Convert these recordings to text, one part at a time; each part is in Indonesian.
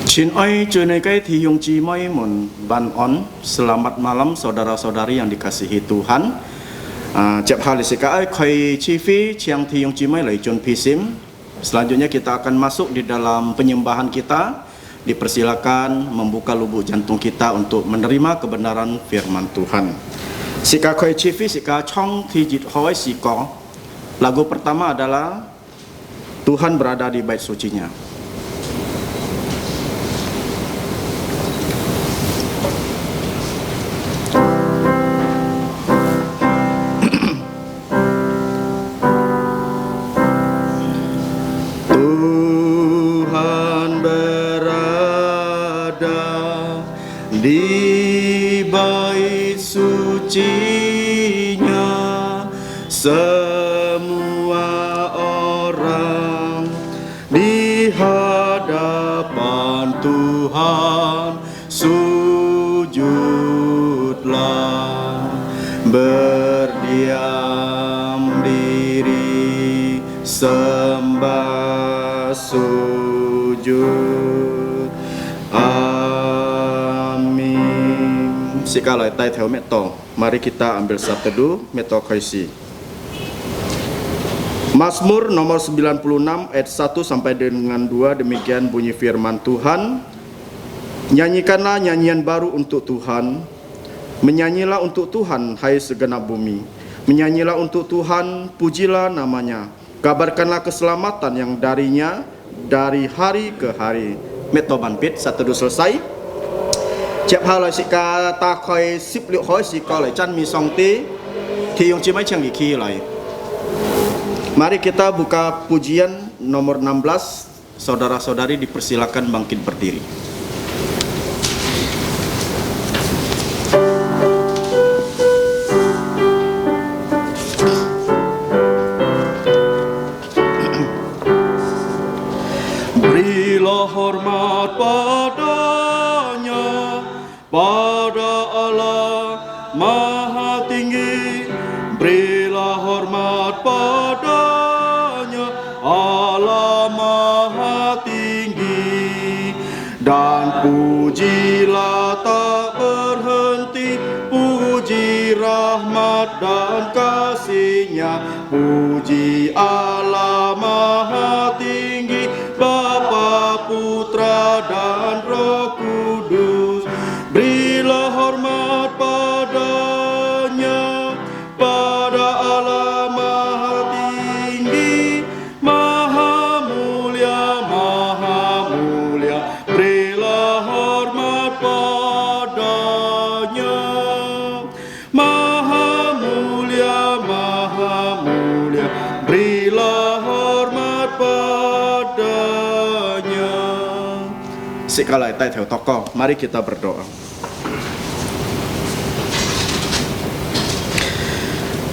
Chin oi cuneikai Tiyung Cimai mun ban on. Selamat malam saudara-saudari yang dikasihi Tuhan. Cep halisika koi civi ciang Tiyung Cimai lai Chun Pisim. Selanjutnya kita akan masuk di dalam penyembahan kita. Dipersilakan membuka lubuk jantung kita untuk menerima kebenaran firman Tuhan. Sika koi civi sika chong tijit hoi siko. Lagu pertama adalah Tuhan berada di bait sucinya. Tuhan berada di bait sucinya, semua orang di hadapan Tuhan sujudlah, berdiam diri sembah sujud. Amin. Sekalai tai theo meto. Mari kita ambil satu teduh meto koisi. Mazmur nomor 96 ayat 1 sampai dengan 2, demikian bunyi firman Tuhan. Nyanyikanlah nyanyian baru untuk Tuhan. Menyanyilah untuk Tuhan, hai segenap bumi. Menyanyilah untuk Tuhan, pujilah namanya. Kabarkanlah keselamatan yang darinya dari hari ke hari. Meto banpit satu teduh selesai. Cep halai sika ta khoi sip liu hoi sika lai chan mi song ti Tiyung Cimai chang gi ki lai. Mari kita buka pujian nomor 16. Saudara-saudari dipersilakan bangkit berdiri. Berilah hormat padanya, pada Allah Maha Tinggi. Berilah hormat padanya, Allah Maha Tinggi. Dan pujilah tak berhenti, puji rahmat dan kasih-Nya. Puji Allah Maha Tinggi, Bapa, Putra, dan Roh Kudus. Berilah hormat padanya, pada Allah Maha Tinggi, Maha Mulia, Maha Mulia. Berilah hormat padanya, Maha Mulia, Maha Mulia. Berilah hormat padanya. Sekalai tai theo tokoh, mari kita berdoa.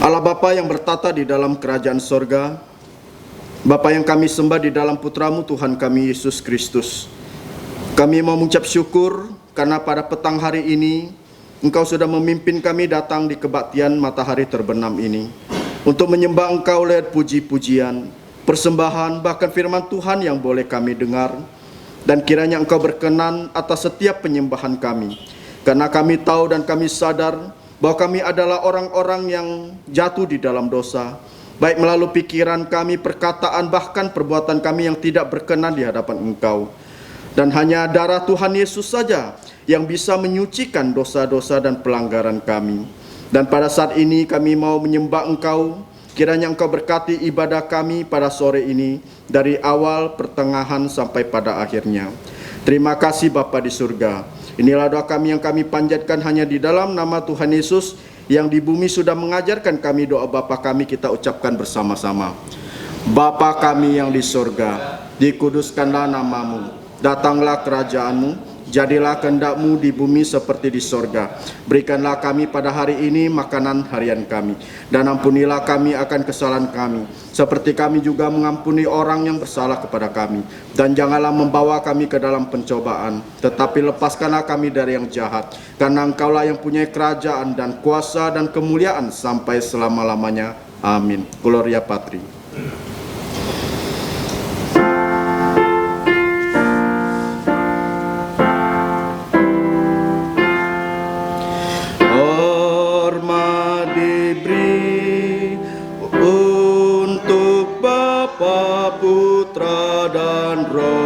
Allah Bapa yang bertata di dalam kerajaan sorga, Bapa yang kami sembah di dalam Putramu Tuhan kami Yesus Kristus, kami mau mengucap syukur karena pada petang hari ini Engkau sudah memimpin kami datang di kebaktian matahari terbenam ini untuk menyembah Engkau lewat puji-pujian, persembahan, bahkan firman Tuhan yang boleh kami dengar. Dan kiranya Engkau berkenan atas setiap penyembahan kami, karena kami tahu dan kami sadar bahwa kami adalah orang-orang yang jatuh di dalam dosa, baik melalui pikiran kami, perkataan, bahkan perbuatan kami yang tidak berkenan di hadapan Engkau. Dan hanya darah Tuhan Yesus saja yang bisa menyucikan dosa-dosa dan pelanggaran kami. Dan pada saat ini kami mau menyembah Engkau. Kiranya Engkau berkati ibadah kami pada sore ini, dari awal, pertengahan, sampai pada akhirnya. Terima kasih Bapa di surga. Inilah doa kami yang kami panjatkan hanya di dalam nama Tuhan Yesus, yang di bumi sudah mengajarkan kami doa Bapa kami, kita ucapkan bersama-sama. Bapa kami yang di surga, dikuduskanlah namamu, datanglah kerajaanmu, jadilah kehendak-Mu di bumi seperti di sorga. Berikanlah kami pada hari ini makanan harian kami, dan ampunilah kami akan kesalahan kami, seperti kami juga mengampuni orang yang bersalah kepada kami. Dan janganlah membawa kami ke dalam pencobaan, tetapi lepaskanlah kami dari yang jahat. Karena Engkaulah yang punya kerajaan dan kuasa dan kemuliaan sampai selama-lamanya. Amin. Gloria Patri.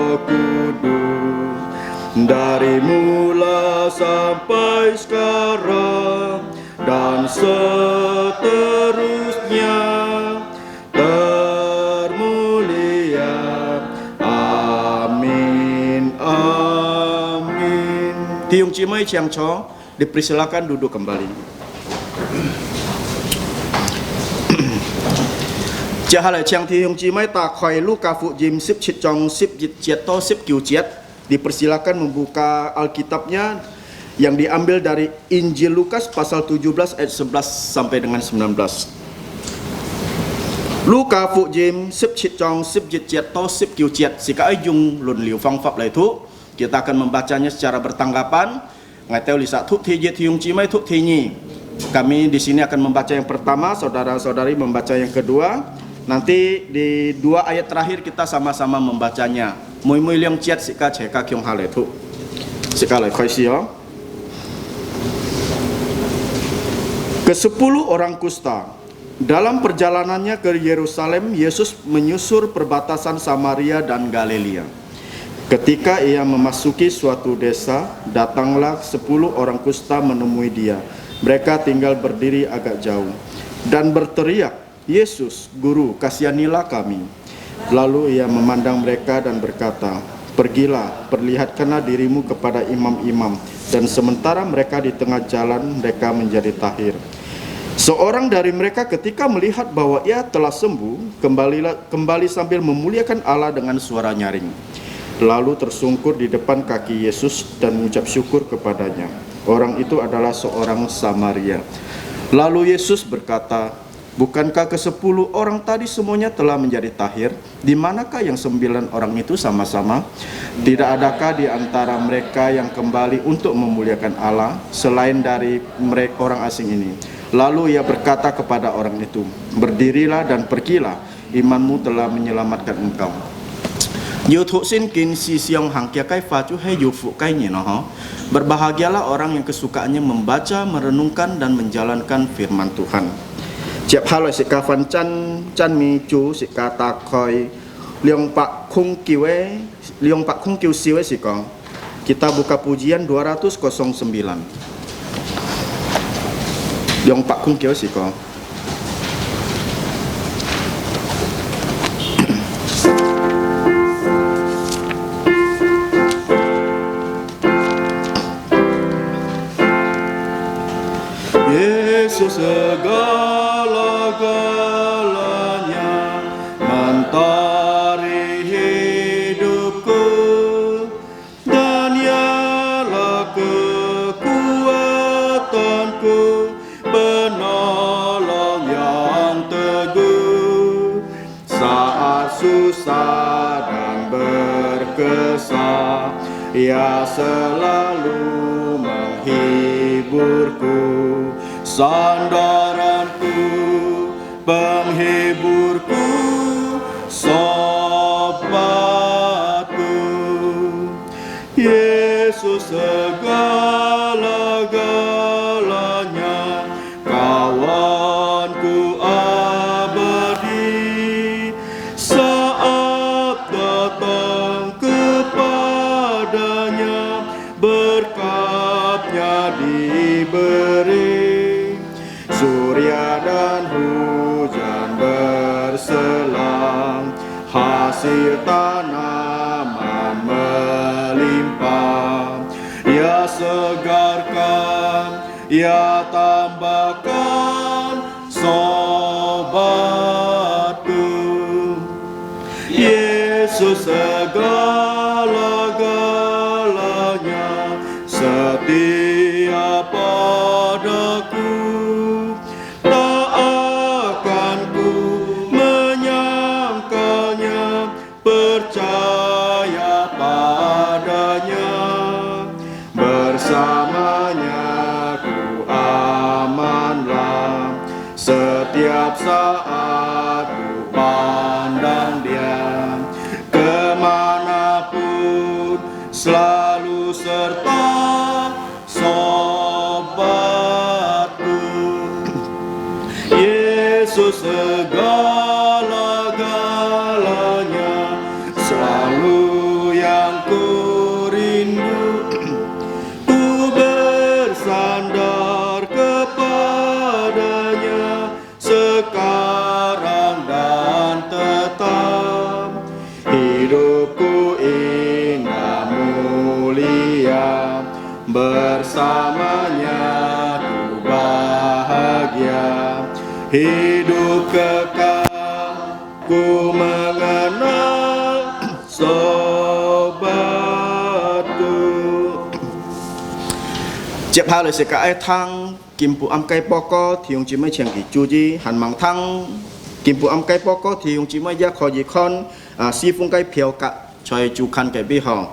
Roh Kudus, dari mula sampai sekarang dan seterusnya termulia. Amin, amin. Tiung Cimai Chiang Cho, dipersilakan duduk kembali. 接下來請弟兄姊妹打開路加福音17 章 17 atau 19 dipersilakan membuka Alkitabnya yang diambil dari Injil Lukas pasal 17 ayat 11 sampai dengan 19. Luka Phụ Diêm 17 章 17 atau 19 jika dùng luận liu phương pháp lại thu, kita akan membacanya secara bertanggapan. Ngai tahu lisa thu thi je thiung cimai thu thi nyi. Kami di sini akan membaca yang pertama, saudara-saudari membaca yang kedua. Nanti di dua ayat terakhir kita sama-sama membacanya. Mui liang ciat sika ceka kyong hale tu. Sika lai kaisi ya. Ke-10 orang kusta. Dalam perjalanannya ke Yerusalem, Yesus menyusur perbatasan Samaria dan Galilea. Ketika ia memasuki suatu desa, datanglah 10 orang kusta menemui dia. Mereka tinggal berdiri agak jauh dan berteriak, Yesus, Guru, kasihanilah kami. Lalu ia memandang mereka dan berkata, pergilah, perlihatkanlah dirimu kepada imam-imam. Dan sementara mereka di tengah jalan, mereka menjadi tahir. Seorang dari mereka ketika melihat bahwa ia telah sembuh, kembali sambil memuliakan Allah dengan suara nyaring. Lalu tersungkur di depan kaki Yesus dan mengucap syukur kepadanya. Orang itu adalah seorang Samaria. Lalu Yesus berkata, bukankah ke-10 orang tadi semuanya telah menjadi tahir? Di manakah yang 9 orang itu sama-sama? Tidak adakah di antara mereka yang kembali untuk memuliakan Allah selain dari mereka orang asing ini? Lalu ia berkata kepada orang itu, berdirilah dan pergilah, imanmu telah menyelamatkan engkau. Berbahagialah orang yang kesukaannya membaca, merenungkan dan menjalankan firman Tuhan. Ciap haloi si kafan chan mi chu si kata koi liong pak kung kiwe siwe si kong. Kita buka pujian 209. Liong pak kung kiwe si kong. Yesus segala-galanya mentari hidupku dan ialah kekuatanku, penolong yang teguh saat susah dan berkesah. Ia selalu menghiburku, sandaranku, penghiburku, sobatku. Yesus segala-galanya, kawanku abadi. Saat datang kepadanya, berkatnya diberi. Surya dan hujan berselang, hasil tanaman melimpah. Ia segarkan, ia tambahkan sobatku. Yesus segala-galanya, setia padaku. Tak akan ku menyangkalnya, percaya padanya. Bersamanya ku amanlah, setiap saat ku pandang dia. Kemanapun selalu serta sobatku. Yesus segala-galanya, selalu yang ku rindu, ku bersandar kepadanya sekarang dan tetap. Hidupku indah mulia, bersamanya ku bahagia. Hidup kekal ku mengenal sobatku. Tiếp theo là sẽ cả ai thăng kim phụ âm cây boko thì ông chỉ mới chẳng kỳ chú gì hàn mang thăng kim phụ âm cây boko thì ông chỉ mới giác khó gì con si phung cây phiêu cả chơi chú khăn cái bi hò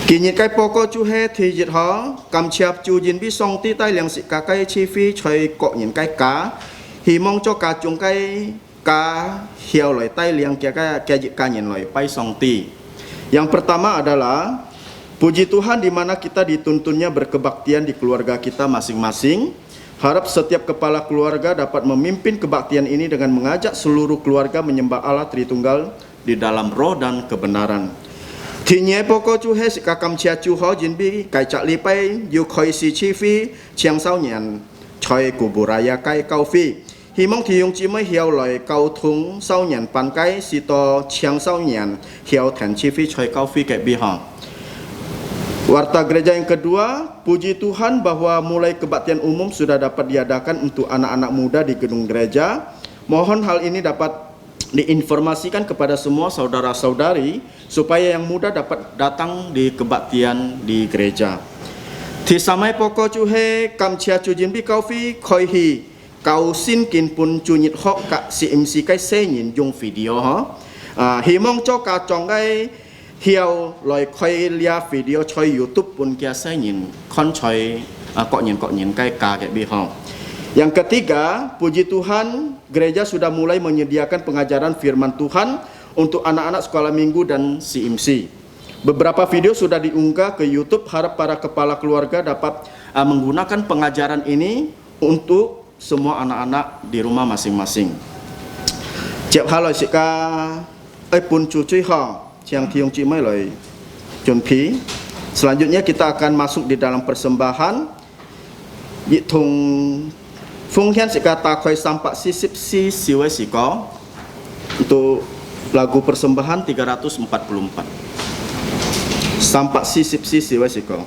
kỳ nhiệt cây boko chú hết thì dịch họ cầm chẹp chú dính bi song tí tay liền sĩ cả cây chi phí chơi cọ những cây cá thì mong cho cả chúng cây cá hiao lại tay liền cái dịch cá nhìn lại bay song tí. Yang pertama adalah puji Tuhan di mana kita dituntunnya berkebaktian di keluarga kita masing-masing. Harap setiap kepala keluarga dapat memimpin kebaktian ini dengan mengajak seluruh keluarga menyembah Allah Tritunggal di dalam roh dan kebenaran. Thì nhé poko chú hết cả cầm chia chú họ diễn bi cải chặt li bay yêu khơi si chi phi chiang sao nhàn chơi của bù raya cái cao phi. Hy mong thì ông chỉ mới hiểu lời câu thúng sau nhàn pan cái si to chiang sao nhàn hiểu thành chi phi chơi cao phi cái bi họ. Warta gereja yang kedua, puji Tuhan bahwa mulai kebaktian umum sudah dapat diadakan untuk anak-anak muda di gedung gereja. Mohon hal ini dapat diinformasikan kepada semua saudara-saudari supaya yang muda dapat datang di kebaktian di gereja. Thì samai poko chu he kam chia chu jin bi kau phi khoi hi kau sin kin pun chu nhit ho ka si MC cái se nhìn dùng video ha. Hy mong cho cả chong cái hiao loi khoi lia video choi YouTube pun kia se nhìn kon choi kok nhìn cái ka cái bi ha. Yang ketiga, puji Tuhan, gereja sudah mulai menyediakan pengajaran firman Tuhan untuk anak-anak sekolah minggu dan CMC. Beberapa video sudah diunggah ke YouTube, harap para kepala keluarga dapat menggunakan pengajaran ini untuk semua anak-anak di rumah masing-masing. Chẹp haloi sika pun cucuy hong, yang tiung cimai loi junpi. Selanjutnya kita akan masuk di dalam persembahan. Yitung Phung Hian Sika Takhoi Sampak Sisip Si Siwe Siko untuk lagu persembahan 344 Sampak Sisip Si Siwe Siko.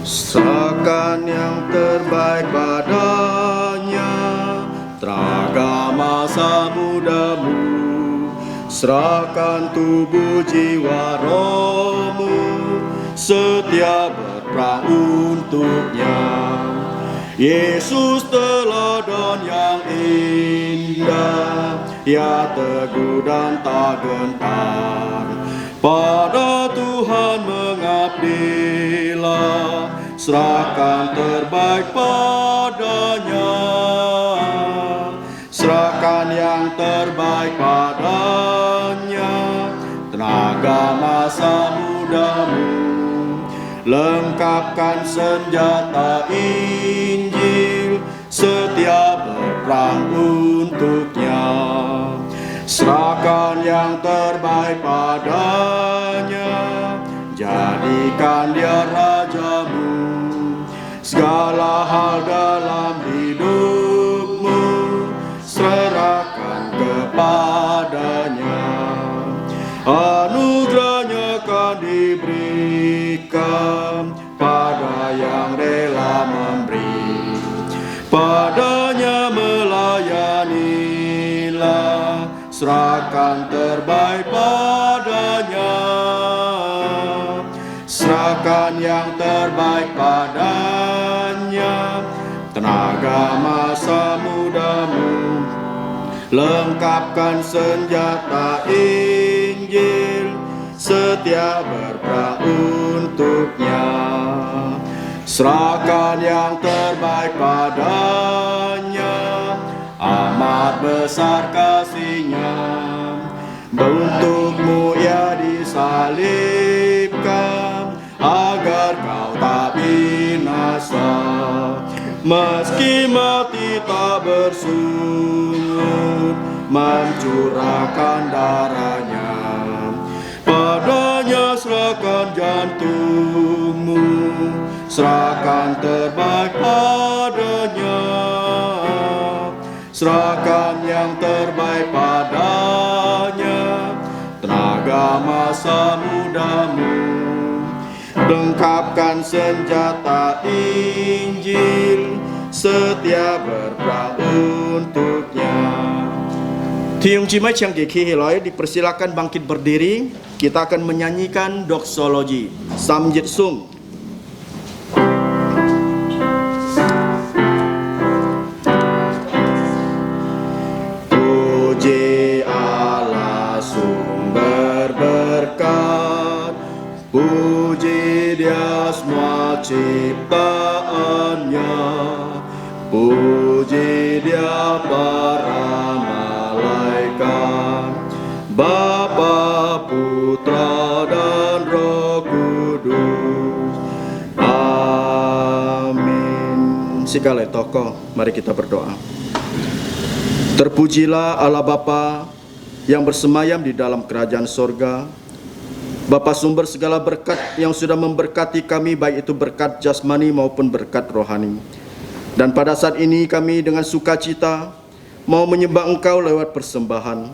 Serahkan yang terbaik padanya, tenaga masa mudamu. Serahkan tubuh jiwa rohmu, setia berperang untuknya. Yesus teladan yang indah, ya teguh dan tak gentar. Pada Tuhan mengabdilah, serahkan terbaik padanya. Serahkan yang terbaik padanya, tenaga masa mudamu. Lengkapkan senjata Injil, setia berperang untuknya. Serahkan yang terbaik padanya, jadikan dia rajamu. Segala hal dalam hidupmu, serahkan kepadanya. Anugerahnya akan diberikan pada yang rela memberi. Padanya melayanilah, serahkan terbaik padanya. Serahkan yang terbaik padanya, tenaga masa mudamu. Lengkapkan senjata Injil, setia berperang untuknya. Serahkan yang terbaik padanya, amat besar kasihnya. Untukmu ia disalibkan, agar kau tak bisa masa, meski mati tak bersungut, mencurahkan darahnya. Padanya serahkan jantungmu, serahkan terbaik padanya, serahkan yang terbaik padanya, tenaga masa mudamu. Lengkapkan senjata Injil, setia berperang untuknya. Tiung Cimai yang Hiloi dipersilakan bangkit berdiri. Kita akan menyanyikan doksologi Samjit Sung. Puji Allah sumber berkat, puji Dia semua ciptaannya, puji Dia para malaikat, Bapa, Putra, dan Roh Kudus. Amin. Segala tokoh, mari kita berdoa. Terpujilah Allah Bapa yang bersemayam di dalam kerajaan sorga, Bapa sumber segala berkat yang sudah memberkati kami, baik itu berkat jasmani maupun berkat rohani. Dan pada saat ini kami dengan sukacita mau menyembah Engkau lewat persembahan.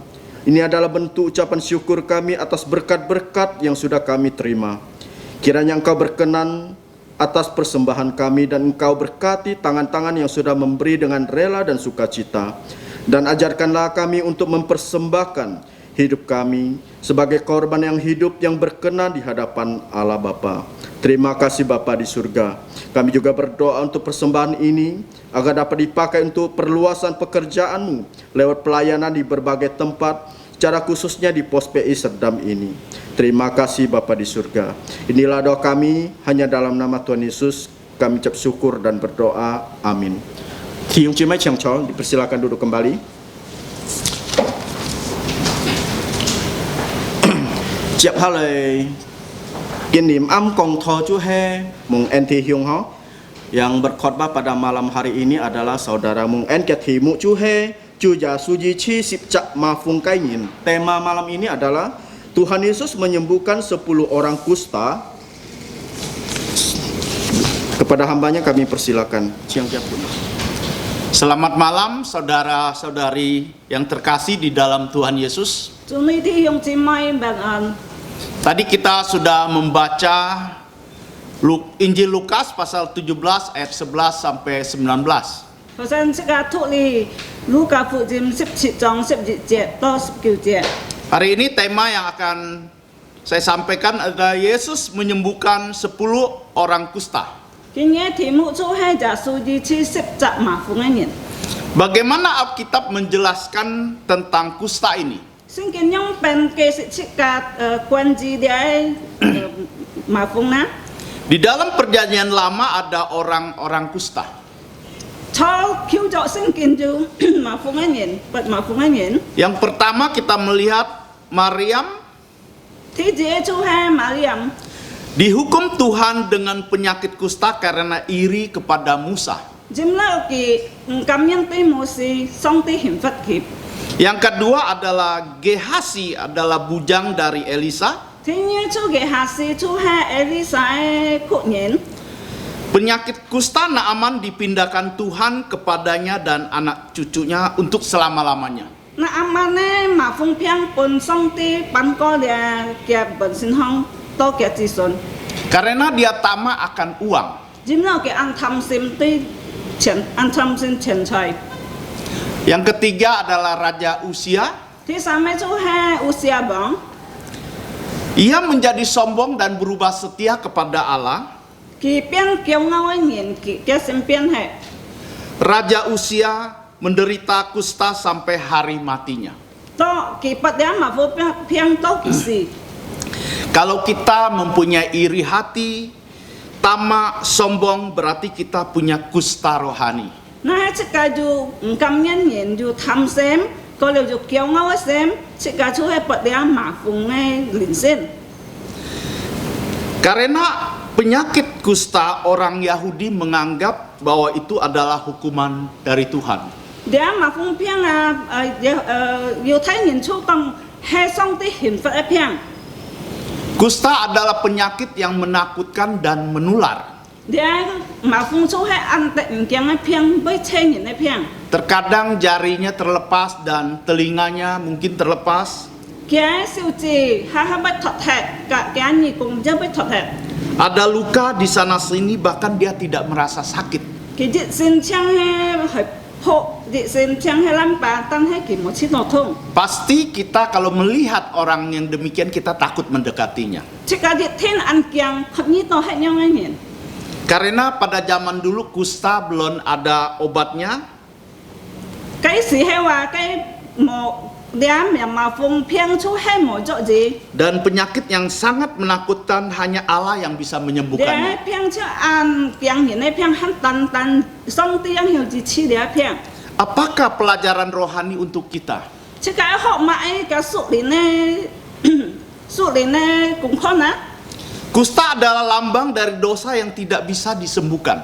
Ini adalah bentuk ucapan syukur kami atas berkat-berkat yang sudah kami terima. Kiranya Engkau berkenan atas persembahan kami, dan Engkau berkati tangan-tangan yang sudah memberi dengan rela dan sukacita. Dan ajarkanlah kami untuk mempersembahkan hidup kami sebagai korban yang hidup yang berkenan di hadapan Allah Bapa. Terima kasih Bapa di surga. Kami juga berdoa untuk persembahan ini agar dapat dipakai untuk perluasan pekerjaan-Mu lewat pelayanan di berbagai tempat, secara khususnya di pos PI Serdam ini. Terima kasih Bapa di surga. Inilah doa kami, hanya dalam nama Tuhan Yesus kami ucap syukur dan berdoa. Amin. Tiung Cimai Chiang Chong, dipersilakan duduk kembali. Siap halai Kinim Am Kong Tho Chu He Mung En Thi Hyung Ho. Yang berkhotbah pada malam hari ini adalah saudara Mung En Kiat Thi Mu Chu He Chu Ja Suji Chi Sip Cak Ma Fung Kai Nyin. Tema malam ini adalah Tuhan Yesus menyembuhkan 10 orang kusta. Kepada hambanya kami persilakan. Selamat malam saudara-saudari yang terkasih di dalam Tuhan Yesus. Tadi kita sudah membaca Injil Lukas pasal 17 ayat 11 sampai 19. Hari ini tema yang akan saya sampaikan adalah Yesus menyembuhkan 10 orang kusta. Bagaimana Alkitab menjelaskan tentang kusta ini? Di dalam perjanjian lama ada orang-orang kusta. Yang pertama kita melihat Maryam dihukum Tuhan dengan penyakit kusta karena iri kepada Musa. Yang kedua adalah Gehasi, adalah bujang dari Elisa. Penyakit kusta Naaman dipindahkan Tuhan kepadanya dan anak cucunya untuk selama-lamanya. Karena dia tamak akan uang. Yang ketiga adalah Raja Usia. Ia menjadi sombong dan berubah setia kepada Allah. Raja Usia menderita kusta sampai hari matinya. Kalau kita mempunyai iri hati, tamak, sombong, berarti kita punya kusta rohani. Karena penyakit kusta orang Yahudi menganggap bahwa itu adalah hukuman dari Tuhan. Dia mà phong phiang yêu thái nhìn chú bằng hai song tí hiểm phật phiang. Kusta adalah penyakit yang menakutkan dan menular. Dia mà phong chú hai ăn tịnh kiang phiang với chơi nhìn phiang. Terkadang jarinya terlepas dan telinganya mungkin terlepas. Kia siêu trì ha bất thuật hệ cả cái gì cũng rất bất thuật hệ. Ada luka di sana sini, bahkan dia tidak merasa sakit. Cái dịch sinh chăng hay hộ dịch sinh chăng hay lắm bà tăng hay kiểu một chiếc nổ thùng. Pasti kita kalau melihat orang yang demikian kita takut mendekatinya. Chỉ cả dịch thiên ăn kiang hợp như nó hay nhau ngay. Karena pada zaman dulu kusta belum ada obatnya. Cái gì hay là cái một dia mà phong phiang chú hay một chỗ gì. Dan penyakit yang sangat menakutkan hanya Allah yang bisa Dia menyembuhkannya. phiang chú ăn kiang nhìn phiang hắn tan tan song tiếng hiểu gì chi dia phiang. Apakah pelajaran rohani untuk kita? Chỉ cả họ mãi cả sụ đến này cũng khó nè. Kusta adalah lambang dari dosa yang tidak bisa disembuhkan.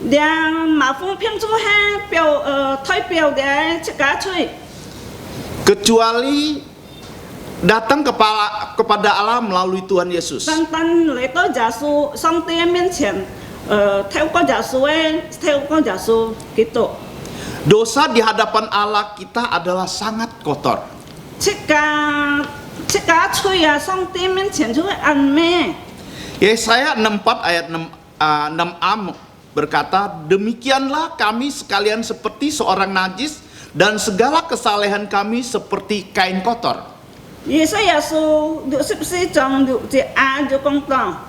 Dia mà phong phiang chú hay biểu thay biểu dia chỉ cả chui. Kecuali datang kepada Allah melalui Tuhan Yesus. Tan tan lấy tới giả su song tiếng miên triển theo con giả su theo con giả su gitu. Dosa di hadapan Allah kita adalah sangat kotor. Chỉ cả chui song tiếng miên triển chú ăn mê. Yesaya 64 ayat 6a berkata, demikianlah kami sekalian seperti seorang najis dan segala kesalehan kami seperti kain kotor. Yesaya su được sắp xí trong được chỉ được công tòng.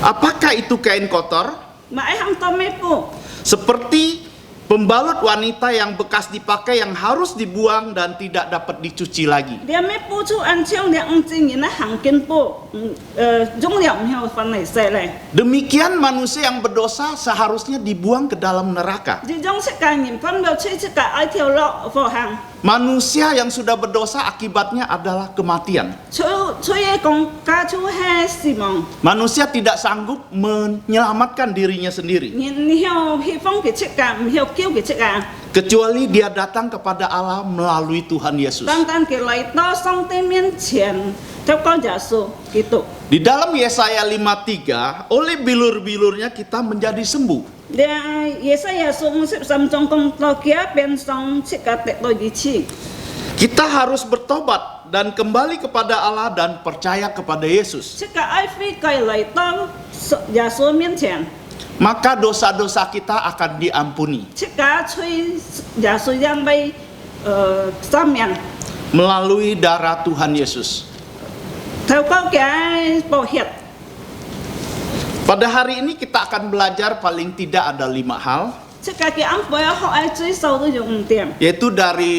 Apakah itu kain kotor? Mãi ham to mấy phụ. Seperti pembalut wanita yang bekas dipakai yang harus dibuang dan tidak dapat dicuci lagi. Dia mấy phụ chú ăn chiang dia ăn chinh nó hàng kiên phụ. Dung liệu theo phần này xe này. Demikian manusia yang berdosa seharusnya dibuang ke dalam neraka. Di trong sẽ cả nhìn phân biểu chơi sẽ cả ai theo lộ vào hàng. Manusia yang sudah berdosa akibatnya adalah kematian. Chú ye công ca chú hai Simon. Manusia tidak sanggup menyelamatkan dirinya sendiri. Nhìn hiểu hi phong cái chiếc cả hiểu kêu cái chiếc cả. Kecuali dia datang kepada Allah melalui Tuhan Yesus. Tan tan cái lấy to song tên miên triển theo con giả su gitu. Di dalam Yesaya 53, oleh bilur-bilurnya kita menjadi sembuh. Dia Yesaya sung sip sam trong công to kia bên song chiếc cả tệ tôi gì chi. Kita harus bertobat dan kembali kepada Allah dan percaya kepada Yesus. Chiếc cả ai phi cái lấy to giả su miên triển. Maka dosa-dosa kita akan diampuni Chiếc cả chui giả su giang bay sam miên. melalui darah Tuhan Yesus. Theo có cái bảo hiểm. Pada hari ini kita akan belajar paling tidak ada 5 hal, Chiếc cả cái ám bối họ ai chui sâu tôi dùng tiền. yaitu dari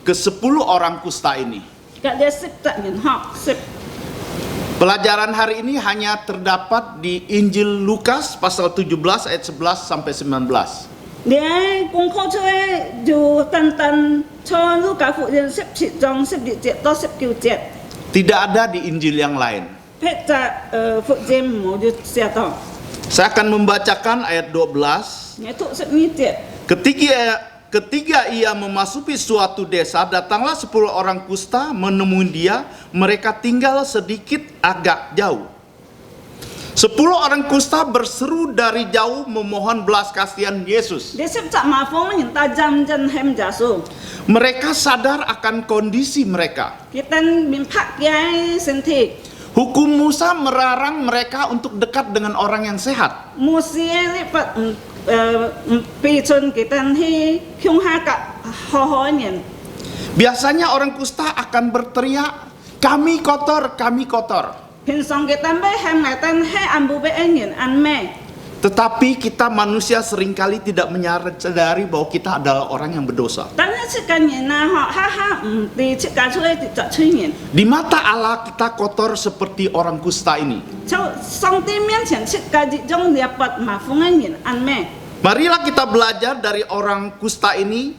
ke-10 orang kusta ini. Cả dia sip tak nhìn họ sip. Pelajaran hari ini hanya terdapat di Injil Lukas pasal 17 ayat 11 sampai 19. Dia cũng khó chơi dù tân tân cho lúc cả phụ nhân sip chỉ trong sip địa tiệt to sip kiều tiệt. Tidak ada di Injil yang lain. Phép trả phụ jem một đứa xe to. Saya akan membacakan ayat 12. Nghe thụ sip mi tiệt. Ketika ia memasuki suatu desa, datanglah 10 orang kusta menemui dia. Mereka tinggal sedikit agak jauh. 10 orang kusta berseru dari jauh memohon belas kasihan Yesus. Dia sip tak ma phong nhìn ta jam chân hem giả su. Mereka sadar akan kondisi mereka. Kita min pak cái sen thị. Hukum Musa melarang mereka untuk dekat dengan orang yang sehat. Musia lipat pi chun kita hi hyung ha ka ho ho nhìn. Biasanya orang kusta akan berteriak, "Kami kotor, kami kotor." Pin song kita bay hem ngai tan hai ambu bay nhìn an me. Tetapi kita manusia seringkali tidak menyadari bahwa kita adalah orang yang berdosa. Tan chi kan nhìn na họ ha ha ti chi ka chui ti cha chui nhìn. Di mata Allah kita kotor seperti orang kusta ini. Chau song ti mian chen chi ka ji jong dia pat ma phong nhìn an me. Marilah kita belajar dari orang kusta ini.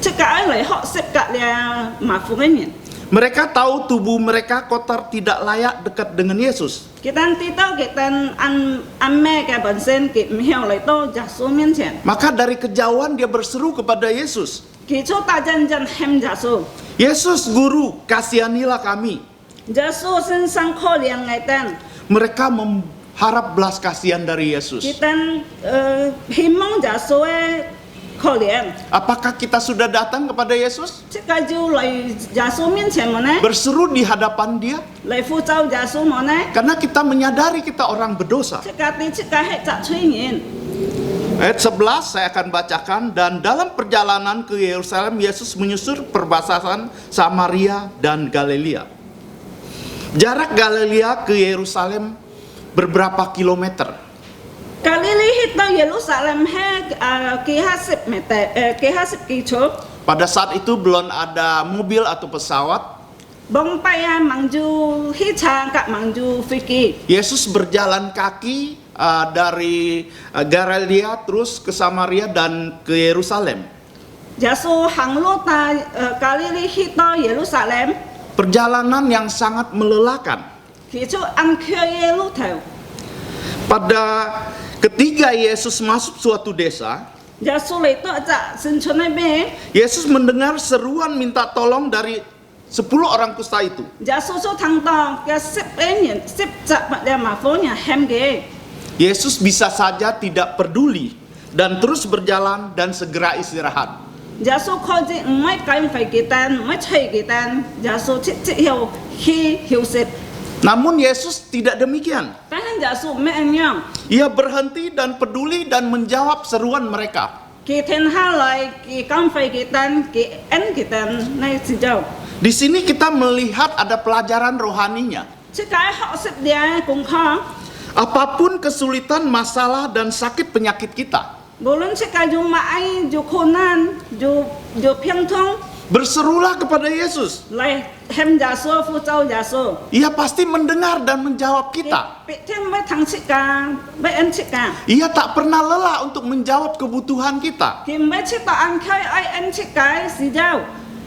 Chi ka ai lai họ sip ka dia ma phong nhìn. Mereka tahu tubuh mereka kotor, tidak layak dekat dengan Yesus. Kita tidak kita ame ke bensin ke miao lai to Yesus 面前， Maka dari kejauhan dia berseru kepada Yesus, 起初大真正喊耶稣， Yesus Guru, kasihanilah kami. 耶稣身上可怜我哋， Mereka mengharap belas kasihan dari Yesus. kita 希望耶穌嘅可憐， Apakah kita sudah datang kepada Yesus? 即個就嚟耶穌面前麼呢？ Berseru di hadapan dia? 嚟呼召耶穌麼呢？ Karena kita menyadari kita orang berdosa. 即個啲即個係雜吹人。 Ayat 11 saya akan bacakan. Dan dalam perjalanan ke Yerusalem, Yesus menyusur perbatasan Samaria dan Galilea. Jarak Galilea ke Yerusalem beberapa kilometer. 咖喱哩去到耶路撒冷係幾50 meter，幾50 km。 Pada saat itu belum ada mobil atau pesawat. 蒙拜啊，望住汽車及望住飛機。 Yesus berjalan kaki dari Galilea terus ke Samaria dan ke Yerusalem. 耶穌行路到咖喱哩去到耶路撒冷， Perjalanan yang sangat melelahkan. 起初安區嘅路頭。 Pada ketika Yesus masuk suatu desa, 耶穌嚟到一隻新村嗰邊， Yesus mendengar seruan minta tolong dari 10 orang kusta itu. 耶穌所聽到嘅10人10隻嘅麻風人喊嘅， Yesus bisa saja tidak peduli dan terus berjalan dan segera istirahat. 耶穌開始唔係趕快佢哋，唔係催佢哋，耶穌即後去休息。 Namun Yesus tidak demikian. 但係耶穌唔係咁樣， Ia berhenti dan peduli dan menjawab seruan mereka. 佢停下來，佢趕快佢哋，佢按佢哋嚟時候， Di sini kita melihat ada pelajaran rohaninya. 即係學習嘅功課。 Apapun kesulitan, masalah, dan sakit penyakit kita, 無論即係用買用困難，用病痛 berserulah kepada Yesus. 嚟喊耶穌呼召耶穌。 Ia pasti mendengar dan menjawab kita. 別聽咩疼切㗎，咩按切㗎， Ia tak pernah lelah untuk menjawab kebutuhan kita. 佢唔係切到按開愛按切㗎時候。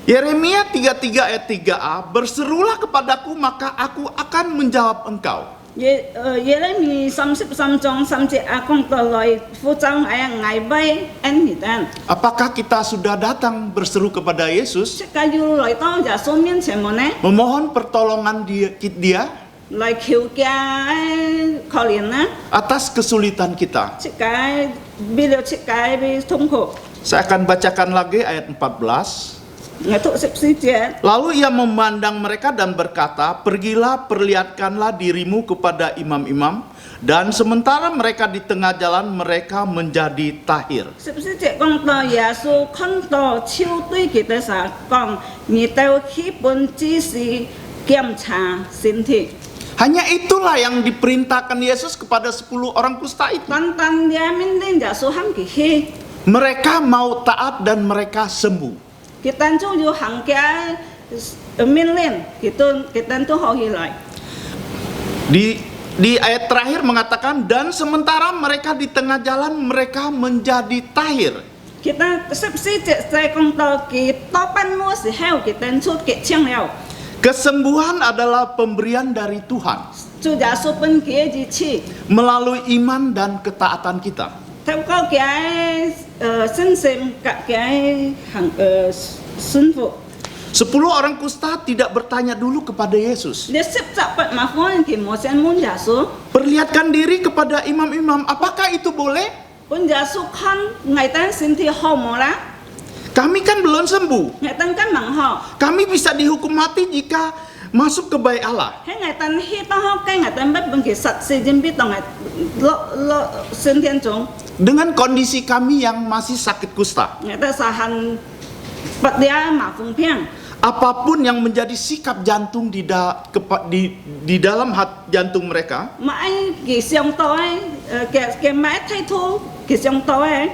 Yeremia 33 ayat 3a, berserulah kepadaku maka aku akan menjawab engkau. 耶利米33章3節講到來呼召嗌威按你哋， Apakah kita sudah datang berseru kepada Yesus, 即係要來到耶穌面前麼呢？ memohon pertolongan dia 嚟求嘅可憐啦， atas kesulitan kita? 即係為了即係為痛苦。 Saya akan bacakan lagi ayat 14. 我讀14節。 Lalu ia memandang mereka dan berkata, pergilah perlihatkanlah dirimu kepada imam-imam, dan sementara mereka di tengah jalan mereka menjadi tahir. 14節講到耶穌看到手對佢哋講，你哋基本只是檢查身體。 Hanya itulah yang diperintahkan Yesus kepada 10 orang kusta itu. 單單嘅命令耶穌喊佢去， Mereka mau taat dan mereka sembuh. 佢哋就要行嘅命令，佢哋都可以嚟。 Di ayat terakhir mengatakan, dan sementara mereka di tengah jalan mereka menjadi tahir. 佢哋14節就講到佢到半路時候，佢哋出結清了， Kesembuhan adalah pemberian dari Tuhan 就耶穌本佢支持， melalui iman dan ketaatan kita. 透過佢信心及佢行順服。 10 orang kusta tidak bertanya dulu kepada Yesus. 你識習不麻煩佢冇想問耶穌， Perlihatkan diri kepada imam-imam, apakah itu boleh? 本耶穌看我哋身體好冇啦， Kami kan belum sembuh. 我哋根本好， Kami bisa dihukum mati jika masuk ke bait Allah. 喺我哋去到好嘅，我哋不本其實時間必當係落身體中， Dengan kondisi kami yang masih sakit kusta. 我哋實行不了麻風病。 Apapun yang menjadi sikap jantung di dalam jantung mereka, 買佢上到嘅買睇圖佢上到嘅，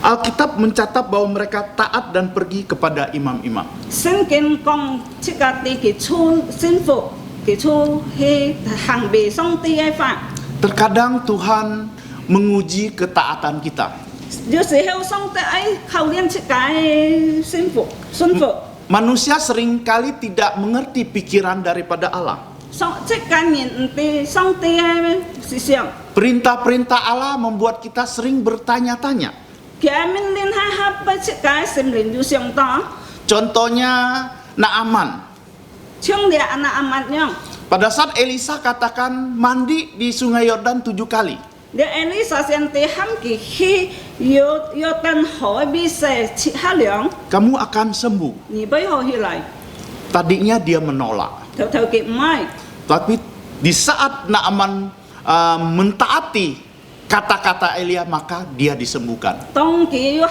Alkitab mencatat bahwa mereka taat dan pergi kepada imam-imam. 聖經講即個啲佢出幸福，佢出去行為上帝嘅法。 Terkadang Tuhan menguji ketaatan kita. 有時候上帝愛考驗即個幸福順服。manusia seringkali tidak mengerti pikiran daripada Allah. 即間然唔對上帝嘅思想， Perintah-perintah Allah membuat kita sering bertanya-tanya. 佢命令下下不即間心靈就上當， Contohnya Naaman. 像你anak amat yang， Pada saat Elisa katakan mandi di sungai Yordan 7 kali. 你 Elisa 上帝喊佢去約旦河邊洗切下涼， Kamu akan sembuh. 你背後起來， Tadinya dia menolak. 頭頭佢唔係。 Tapi di saat Naaman mentaati kata-kata Elia, maka dia disembuhkan. 當佢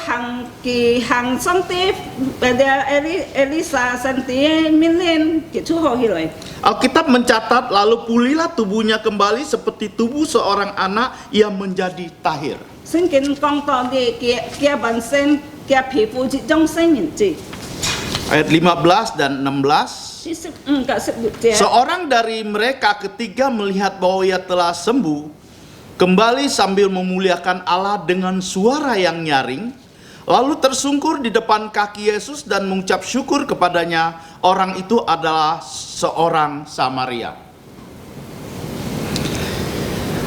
行上帝pada Elisa 上帝嘅命令，佢出好起來。 Alkitab mencatat lalu pulihlah tubuhnya kembali seperti tubuh seorang anak yang menjadi tahir. 聖經講到嘅本身嘅皮膚之中生命質， Ayat 15 dan 16. 15到16節。 Seorang dari mereka ketiga melihat bahwa ia telah sembuh, kembali sambil memuliakan Allah dengan suara yang nyaring, lalu tersungkur di depan kaki Yesus dan mengucap syukur kepadanya. Orang itu adalah seorang Samaria.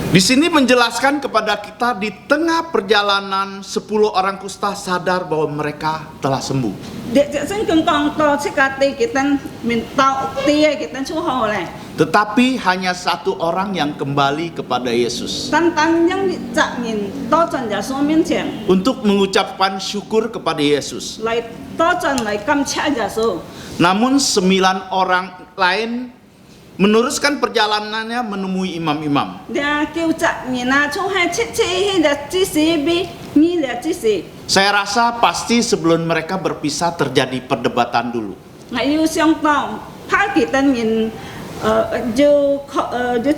Di sini menjelaskan kepada kita di tengah perjalanan 10 orang kusta sadar bahwa mereka telah sembuh. 聖經講到即個地佢哋面到地佢哋出好咧， Tetapi hanya satu orang yang kembali kepada Yesus 單單因責任多進耶穌面前， untuk mengucapkan syukur kepada Yesus. 嚟多進嚟感謝耶穌。 Namun 9 orang lain meneruskan perjalanannya menemui imam-imam. 你叫責任啊，出係切迄個指示俾呢個指示， Saya rasa pasti sebelum mereka berpisah terjadi perdebatan dulu. 我要想到他佢哋人就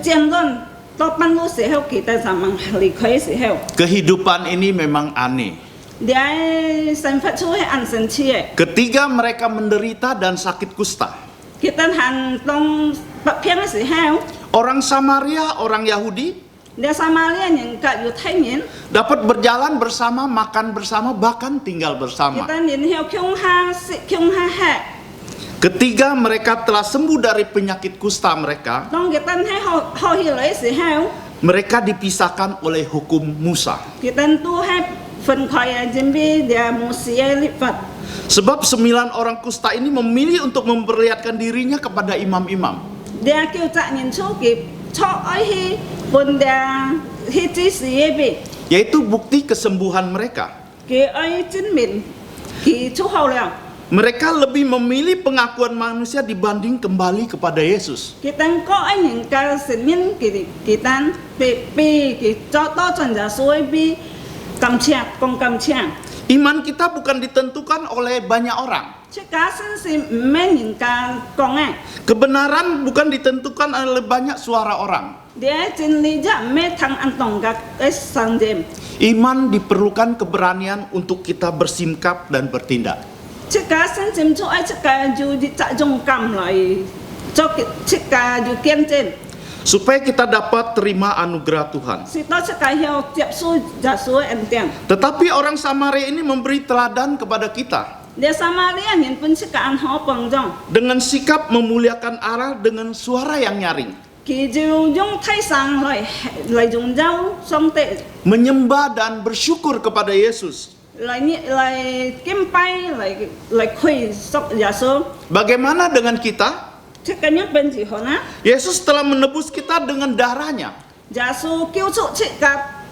爭論到半路時候，佢哋就問離開時候， Kehidupan ini memang aneh. 你神發出係安神氣嘅， Ketiga mereka menderita dan sakit kusta. 佢哋行動不平嘅時候， Orang Samaria, orang Yahudi 你撒瑪利亞人及猶太人， dapat berjalan bersama, makan bersama, bahkan tinggal 佢 bersama. 哋然後共下食共下吃。 Ketika mereka telah sembuh dari penyakit kusta mereka, 當佢哋喺好起來嘅時候， mereka dipisahkan oleh hukum Musa. 佢哋都係分開嘅，準備嘅摩西嘅律法。 Sebab 9 orang kusta ini memilih untuk memperlihatkan dirinya kepada imam-imam. 你叫責任出佢出去本嘅去指示嘅邊， Yaitu bukti kesembuhan mereka. 佢愛證明佢出好了。 Mereka lebih memilih pengakuan manusia dibanding kembali kepada Yesus. 佢哋個愛人嘅承認佢哋被佢做多盡就所以被感謝講感謝。 Iman kita bukan ditentukan oleh banyak orang. 出家先是唔咩人家講嘅， Kebenaran bukan ditentukan oleh banyak suara orang. 你真理就唔咩聽安動嘅信念。 Iman diperlukan keberanian untuk kita bersikap dan bertindak. 出家先佔出愛出家就集中感來做出家就見證， Supaya kita dapat terima anugerah Tuhan. 是到出家要接受耶穌嘅恩典。 Tetapi orang Samaria ini memberi teladan kepada kita. 你撒瑪利亞人本出家好幫助， Dengan sikap memuliakan Allah dengan suara yang nyaring. 佢就用體上來榮耀上帝， Menyembah dan bersyukur kepada Yesus. 嚟敬拜嚟虧屬耶穌。 Bagaimana dengan kita? 出家人本之後呢， Yesus telah menebus kita dengan darahnya. 耶穌救出出家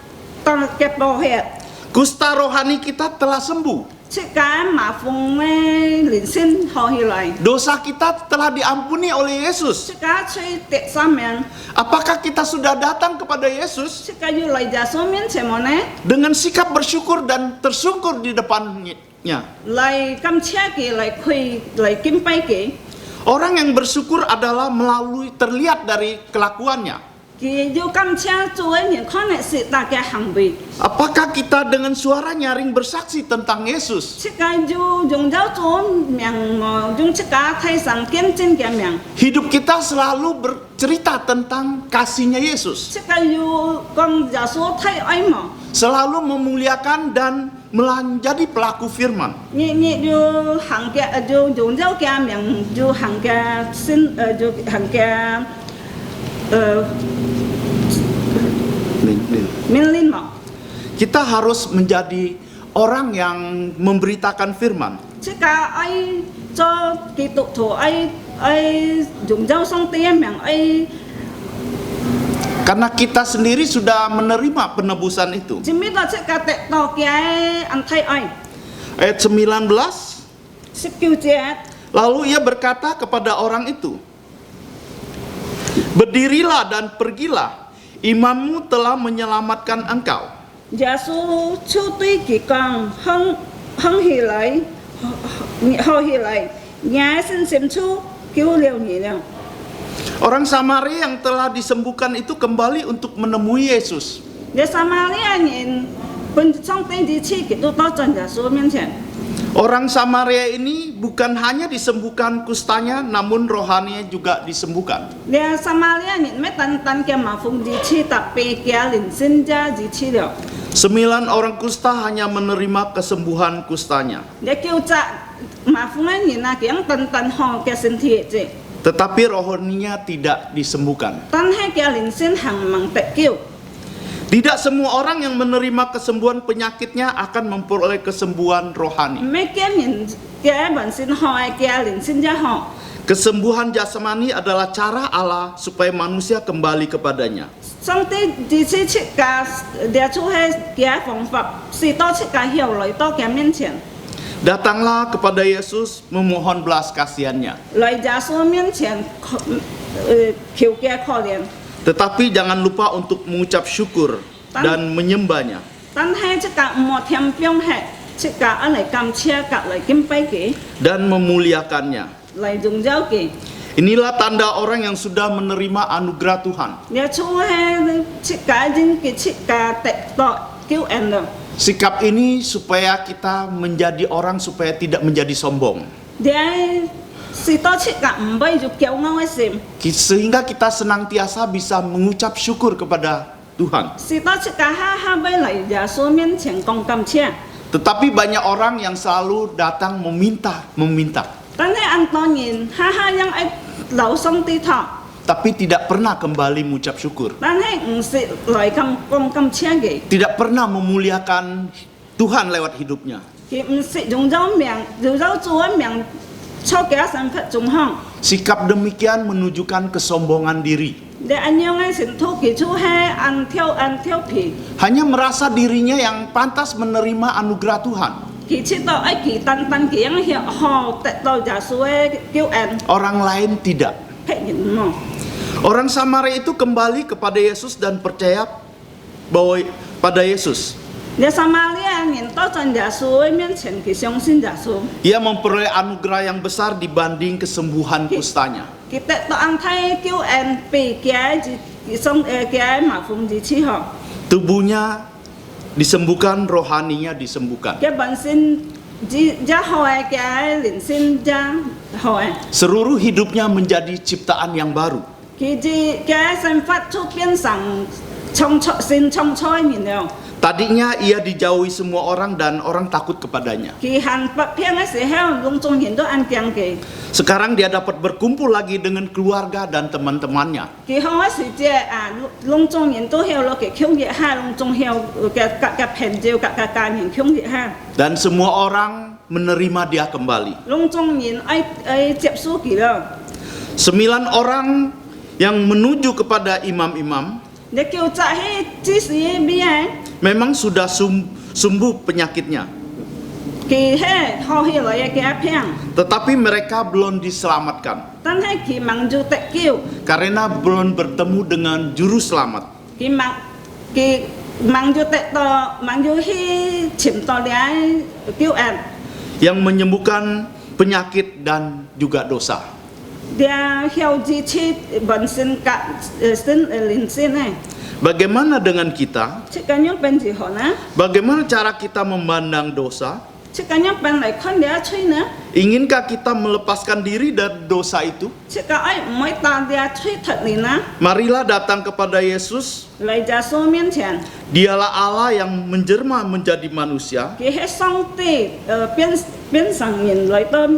當嘅寶血， Kusta rohani kita telah sembuh. 出家麻風嘅連身好起來， Dosa kita telah diampuni oleh Yesus. 出家吹第三名。 Apakah kita sudah datang kepada Yesus 出家要嚟耶穌面前麼呢？ dengan sikap bersyukur dan tersungkur di depannya? 嚟感謝佢，嚟佢，嚟敬拜佢。 Orang yang bersyukur adalah melalui terlihat dari kelakuannya. 佢要感謝做嘅人，可能是大家行為。 Apakah kita dengan suara nyaring bersaksi tentang Yesus? 出家要用咗做名，用出家體上見證嘅名。 Hidup kita selalu bercerita tentang kasihnya Yesus. 即個要講耶穌太愛嘛， Selalu memuliakan dan menjadi pelaku firman. 你要行嘅要用咗嘅名，要行嘅先要行嘅命令嘛。 Kita harus menjadi orang yang memberitakan firman. 即個愛做基督徒愛用咗上帝嘅名愛。 Karena kita sendiri sudah menerima penebusan itu. 前面嗰即個得到嘅安太愛 Ayat 19, 19節， lalu ia berkata kepada orang itu, "Berdirilah dan pergilah, imammu telah menyelamatkan engkau." 耶穌就對佢講：行起來，好起來，你先先出救了你了。 Orang Samaria yang telah disembuhkan itu kembali untuk menemui Yesus. 你撒瑪利亞人本上帝的氣，佢都到真耶穌面前。 Orang Samaria ini bukan hanya disembuhkan kustanya, namun rohaninya juga disembuhkan. 你撒瑪利亞人咩單單嘅麻風的氣，特別嘅靈性家的氣了。 9 orang kusta hanya menerima kesembuhan kustanya. 你叫責麻風嘅人啊，佢單單好嘅身體啫， Tetapi rohaninya tidak disembuhkan. 但係嘅靈性行唔得救。 Tidak semua orang yang menerima kesembuhan penyakitnya akan memperoleh kesembuhan rohani. 咩嘅人嘅靈性好，嘅靈性家好。 Kesembuhan jasmani adalah cara Allah supaya manusia kembali kepadanya. 上帝第次設計列出係嘅方法，是到設計後來到嘅面前， Datanglah kepada Yesus memohon belas kasihannya. 來耶穌面前求嘅可憐。 Tetapi jangan lupa untuk mengucap syukur dan menyembahnya. 但係即個唔好添병係，即個嚟感謝及嚟敬拜佢， Dan memuliakannya. 嚟榮耀佢。 Inilah tanda orang yang sudah menerima anugerah Tuhan. 列出係即個人嘅即個得到救恩咯。 Sikap ini supaya kita menjadi orang supaya tidak menjadi sombong. 你是到即個唔俾就驕傲嘅心， Sehingga kita senantiasa bisa mengucap syukur kepada Tuhan. 是到即個哈俾嚟耶穌面前講感謝。 Tetapi banyak orang yang selalu datang meminta. 但係按當然哈因愛留上帝頭， Tapi tidak pernah kembali mengucap syukur. 但係唔是嚟講感謝嘅， Tidak pernah memuliakan Tuhan lewat hidupnya. 佢唔是用咗名，用咗做嘅名，錯嘅身份仲好。 Sikap demikian menunjukkan kesombongan diri. 你按樣嘅程度，佢就係按挑皮， Hanya merasa dirinya yang pantas menerima anugerah Tuhan. 佢知道佢單單佢樣係好得到耶穌嘅救恩， Orang lain tidak. 別人冇。 Orang Samaria itu kembali kepada Yesus dan percaya bahwa pada Yesus. 你撒瑪利亞人到在耶穌嘅面前，佢相信耶穌， Ia memperoleh anugerah yang besar dibanding kesembuhan kustanya. 佢得到安太救恩，被佢嘅麻風之治好。 Tubuhnya disembuhkan, rohaninya disembuhkan. 嘅本身只好嘅靈性只好嘅， Seluruh hidupnya menjadi ciptaan yang baru. 佢嘅身法就變成創創嘅了。 Tadinya ia dijauhi semua orang dan orang takut kepadanya. 佢行北偏嘅時候，攏眾人都安驚佢。 Sekarang dia dapat berkumpul lagi dengan keluarga dan teman-temannya. 佢好嘅時節啊，攏眾人都曉落佢傾熱下，攏眾曉嘅朋友嘅家人傾熱下， Dan semua orang menerima dia kembali. 攏眾人愛接受佢咯。 9 orang yang menuju kepada imam-imam 你叫責係指示咩？ memang sudah sembuh penyakitnya. 佢係好起來嘅病， Tetapi mereka belum diselamatkan 但係佢望住得救， karena belum bertemu dengan juru selamat. 佢望住得到，望住去尋到了救恩。 Yang menyembuhkan penyakit dan juga dosa. Dia hiểu di chi bản身cả linh sinh này. Bagaimana dengan kita? Chỉ cần những bên gì họ na, Bagaimana cara kita memandang dosa? Cika yang pen lại con dia chui nữa. Inginkah kita melepaskan diri dari dosa itu? Cika ai mới ta dia chui thật lì na. Marilah datang kepada Yesus. Lại gia số miên thiền. Dialah Allah yang menjelma menjadi manusia. Kỳ hết song tì biến sang nhìn lại tơ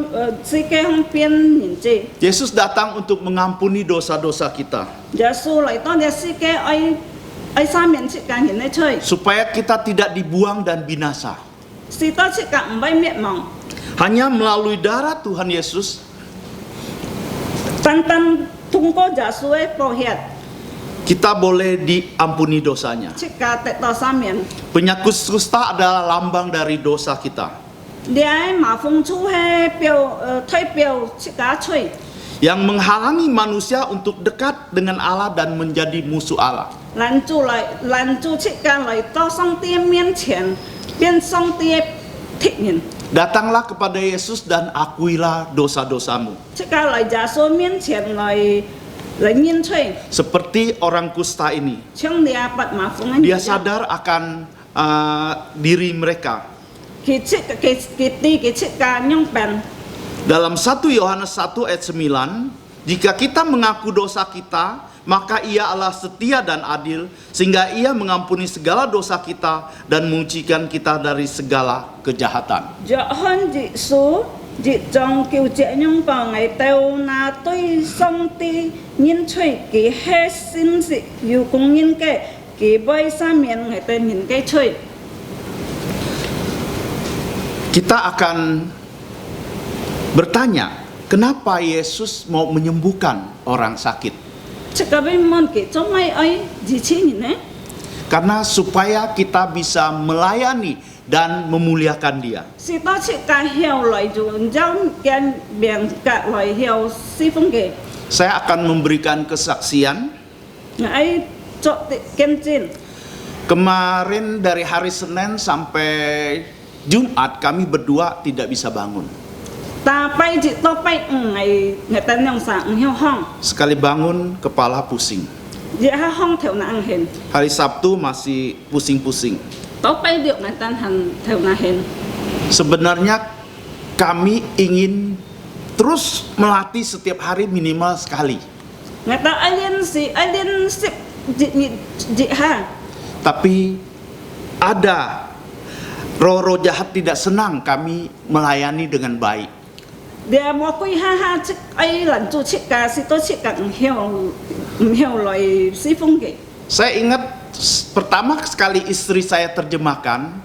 si kê không biến nhìn chi. Yesus datang untuk mengampuni dosa-dosa kita. Gia số lại tơ dia si kê ai sa miên cika nhìn này chơi. Supaya kita tidak dibuang dan binasa. Si tơ cika bay miệt mong. Hanya melalui darah Tuhan Yesus Tan tung có gia số ấy bảo hiệt. kita boleh diampuni dosanya. Cika tệ tơ sa miên. Penyakit kusta adalah lambang dari dosa kita. Dia mà phong chu he biểu thay biểu cika chui. Yang menghalangi manusia untuk dekat dengan Allah dan menjadi musuh Allah. Lan chu cika lại tơ song tia miên thiền. Biến song tia thích nhìn. Datanglah kepada Yesus dan akuilah dosa-dosamu. Cika lại gia số miên thiền lại nhìn chui. Seperti orang kusta ini. Trong dia bật mà phong anh. Dia sadar akan diri mereka. Kỳ cika nyong pen. Dalam 1 Yohanes 1 ayat 9, jika kita mengaku dosa kita, maka Ia Allah setia dan adil, sehingga Ia mengampuni segala dosa kita dan mengucikan kita dari segala kejahatan. Giờ hơn dị số dị trong kiều trẻ nhung vào ngày tàu na tôi song ti nhìn chơi kỳ hết xin dị yêu cùng nhìn cái kỳ bay sa miền ngày tây nhìn cái chơi. Kita akan bertanya, kenapa Yesus mau menyembuhkan orang sakit? Cika bay mon kỳ trong ngày ấy dị chi nhìn nè. Karena supaya kita bisa melayani dan memuliakan Dia. Si to cika hiểu lại dù trong cái biển cả lại hiểu si phong kỳ. Saya akan memberikan kesaksian. Ngày cho kem chin. Kemarin dari hari Senin sampai Jumat kami berdua tidak bisa bangun. Ta bay dị to bay ngày ta nhong sang hiểu hong. Sekali bangun kepala pusing. Dị ha hong theo na ang hen. Hari Sabtu masih pusing-pusing. To bay điệu ngày ta hành theo na hen. Sebenarnya kami ingin terus melatih setiap hari minimal sekali. Ngày ta alien sip dị ha. Tapi ada roh-roh jahat tidak senang kami melayani dengan baik. Dia mau kui ha cik ai lần tu cik ka si to cik ka hiểu lại si phong kỳ. Saya ingat pertama sekali istri saya terjemahkan,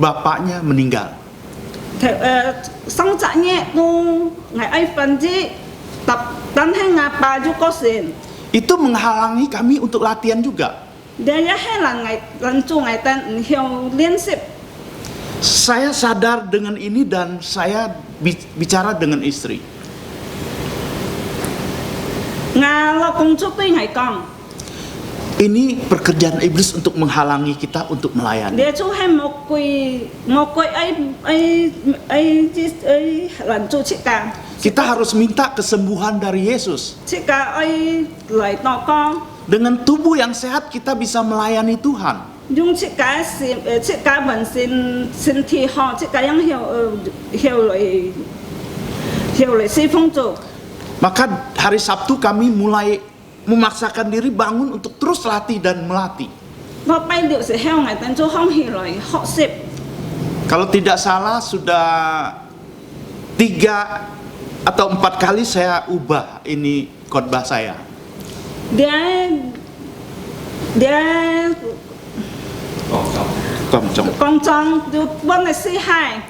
bapaknya meninggal. Sang trạng nhẹ tu ngày ai phần gì tập tan hay ngapa ju có xin. Itu menghalangi kami untuk latihan juga. Dia ya hay là ngày lần tu ngày tan hiểu liên sip. Saya sadar dengan ini dan saya bicara dengan istri. Nga lo công chúc tuy ngày con. Ini pekerjaan iblis untuk menghalangi kita untuk melayani. Dia chú hay một quỳ ai lần tu cik ka. Kita harus minta kesembuhan dari Yesus. Cik ka ai lại to con. Dengan tubuh yang sehat kita bisa melayani Tuhan. Dùng chiếc cá vẫn xin thi họ chiếc cá yang hiểu lại si phong tục. Maka hari Sabtu kami mulai memaksakan diri bangun untuk terus latih dan melatih. Và bay điệu sẽ heo ngày tên chú không hiểu lại họ xịp. Kalau tidak salah sudah 3 atau 4 kali saya ubah ini khotbah saya. Dia con trong vấn đề si hai.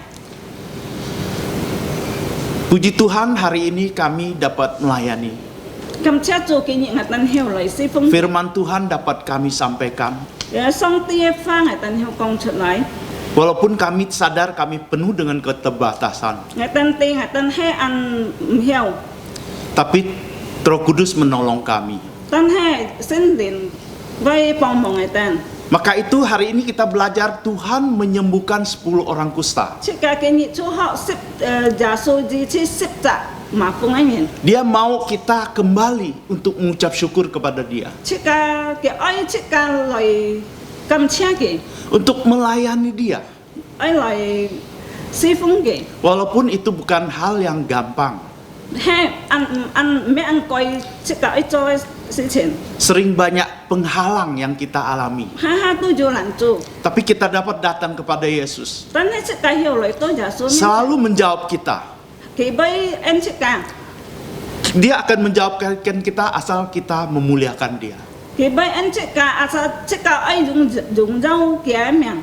Puji Tuhan hari ini kami dapat melayani. Cầm chết chú kỷ niệm ngày tên hiểu lại si phong. Firman Tuhan dapat kami sampaikan. Xong tia pha ngày tên hiểu công trở lại. Walaupun kami sadar kami penuh dengan keterbatasan. Ngày tên hay ăn hiểu. Tapi Roh Kudus menolong kami. Tên hay xin đến với bong bong ngày tên. Maka itu hari ini kita belajar Tuhan menyembuhkan 10 orang kusta. Jika kini chú họ sip jasu di ci sip tak mafung angin. Dia mau kita kembali untuk mengucap syukur kepada Dia. Jika ke ai jika lai kam chia ke. Untuk melayani Dia. Ai lai si phung ge Walaupun itu bukan hal yang gampang. he me an koi chika ai cho si chen Sering banyak penghalang yang kita alami. ha tu jo lan chu Tapi kita dapat datang kepada Yesus. tan he chika hiu loi to ja su Selalu menjawab kita. ki bai en chika Dia akan menjawabkan kita asal kita memuliakan Dia. ki bai en chika asa chika ai jung jau kia miang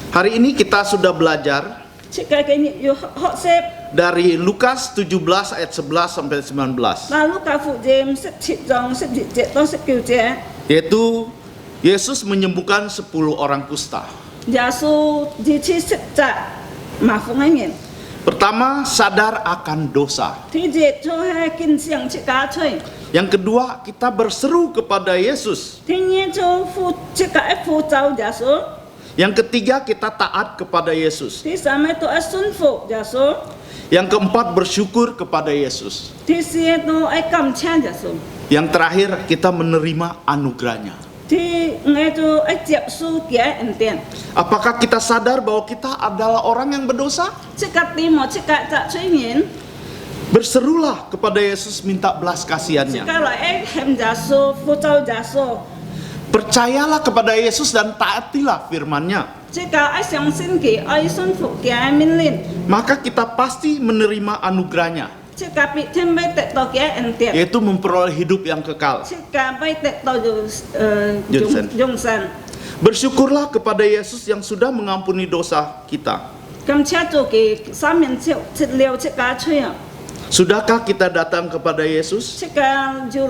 Hari ini kita sudah belajar chika ke ni yo ho sep dari Lukas 17 ayat 11 sampai 19. lalu ka fu jem sep chi jong sep ji je to sep kiu je Yaitu Yesus menyembuhkan 10 orang kusta. ja su ji chi sep cha ma fu ngai ngin Pertama, sadar akan dosa. thi je cho he kin siang chika choi Yang kedua, kita berseru kepada Yesus. thi nye cho fu chika e fu chao ja su Yang ketiga, kita taat kepada Yesus. thi samai to asun fu ja su Yang keempat, bersyukur kepada Yesus. thi sie to ai kam cha ja su Yang terakhir, kita menerima anugerahnya. thi ngai to ai jiap su kia en tian Apakah kita sadar bahwa kita adalah orang yang berdosa? chika ti mo chika cha chui ngin Berserulah kepada Yesus, minta belas kasihannya. chika la ai hem ja su fu chao ja su Percayalah kepada Yesus dan taatilah firman-Nya. chika ai xiang sin ki ai sun fu kia min lin Maka kita pasti menerima anugerahnya, chika pi thêm bai te to kia en tian yaitu memperoleh hidup yang kekal. chika bai te to Jungsan. jung san Bersyukurlah kepada Yesus yang sudah mengampuni dosa kita. kam cha chu ki sa min chiu chit liu chika chui ya Sudahkah kita datang kepada Yesus? chika ju